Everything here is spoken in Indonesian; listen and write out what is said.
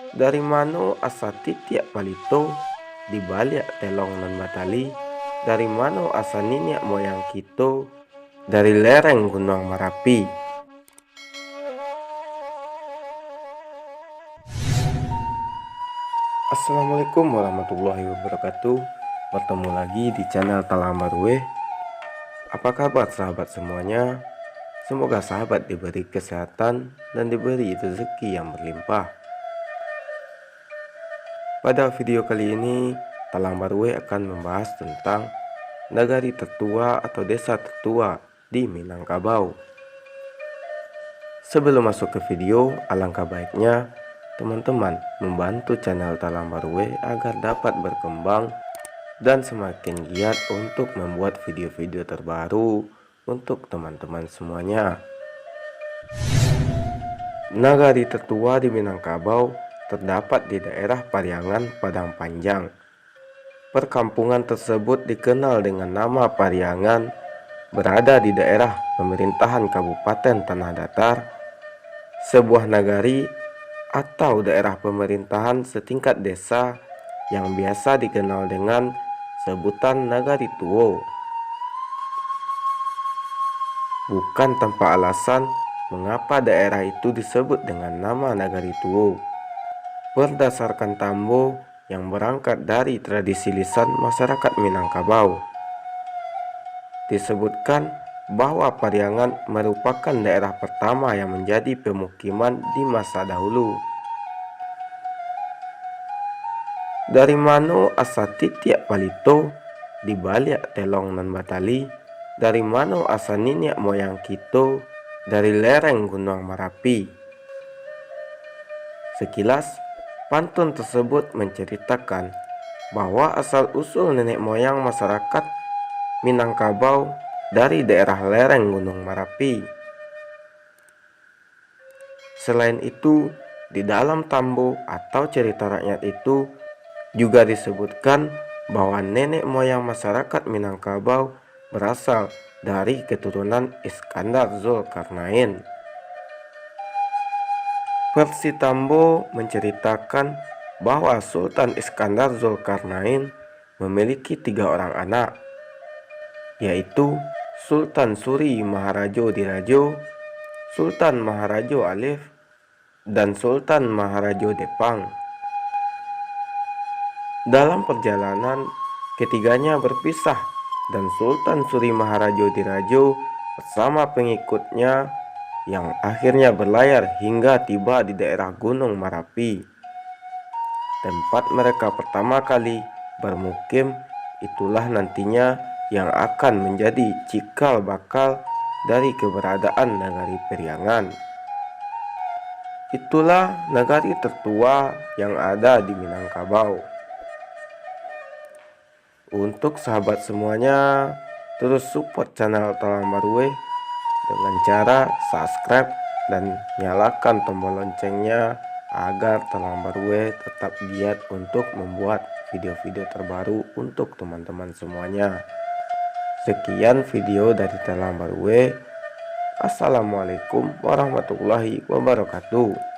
Dari mano asa titiak palito di balik telong nan batali, dari mano asa niniak moyang kito dari lereng Gunung Merapi. Assalamualaikum warahmatullahi wabarakatuh. Bertemu lagi di channel Talambarwe. Apa kabar sahabat semuanya? Semoga sahabat diberi kesehatan dan diberi rezeki yang berlimpah. Pada video kali ini, Talambarwe akan membahas tentang nagari tertua atau desa tertua di Minangkabau. Sebelum masuk ke video, alangkah baiknya teman-teman membantu channel Talambarwe agar dapat berkembang dan semakin giat untuk membuat video-video terbaru untuk teman-teman semuanya. Nagari tertua di Minangkabau terdapat di daerah Pariangan, Padang Panjang. Perkampungan tersebut dikenal dengan nama Pariangan, berada di daerah pemerintahan Kabupaten Tanah Datar, sebuah nagari atau daerah pemerintahan setingkat desa yang biasa dikenal dengan sebutan Nagari Tuo. Bukan tanpa alasan mengapa daerah itu disebut dengan nama Nagari Tuo. Berdasarkan tambo yang berangkat dari tradisi lisan masyarakat Minangkabau, disebutkan bahwa Pariangan merupakan daerah pertama yang menjadi pemukiman di masa dahulu. Dari mano asa titiak palito di balik telong nan batali, dari mano asa niniak moyang kito dari lereng Gunung Merapi. Sekilas, pantun tersebut menceritakan bahwa asal-usul nenek moyang masyarakat Minangkabau dari daerah lereng Gunung Merapi. Selain itu, di dalam tambo atau cerita rakyat itu juga disebutkan bahwa nenek moyang masyarakat Minangkabau berasal dari keturunan Iskandar Zulkarnain. Versi tambo menceritakan bahwa Sultan Iskandar Zulkarnain memiliki 3 orang anak, yaitu Sultan Suri Maharajo Dirajo, Sultan Maharajo Alif, dan Sultan Maharajo Depang. Dalam perjalanan, ketiganya berpisah dan Sultan Suri Maharajo Dirajo bersama pengikutnya yang akhirnya berlayar hingga tiba di daerah Gunung Merapi. Tempat mereka pertama kali bermukim itulah nantinya yang akan menjadi cikal bakal dari keberadaan Nagari Pariangan. Itulah nagari tertua yang ada di Minangkabau. Untuk sahabat semuanya, terus support channel Talambarwe dengan cara subscribe dan nyalakan tombol loncengnya agar Talambarwe tetap giat untuk membuat video-video terbaru untuk teman-teman semuanya. Sekian video dari Talambarwe. Assalamualaikum warahmatullahi wabarakatuh.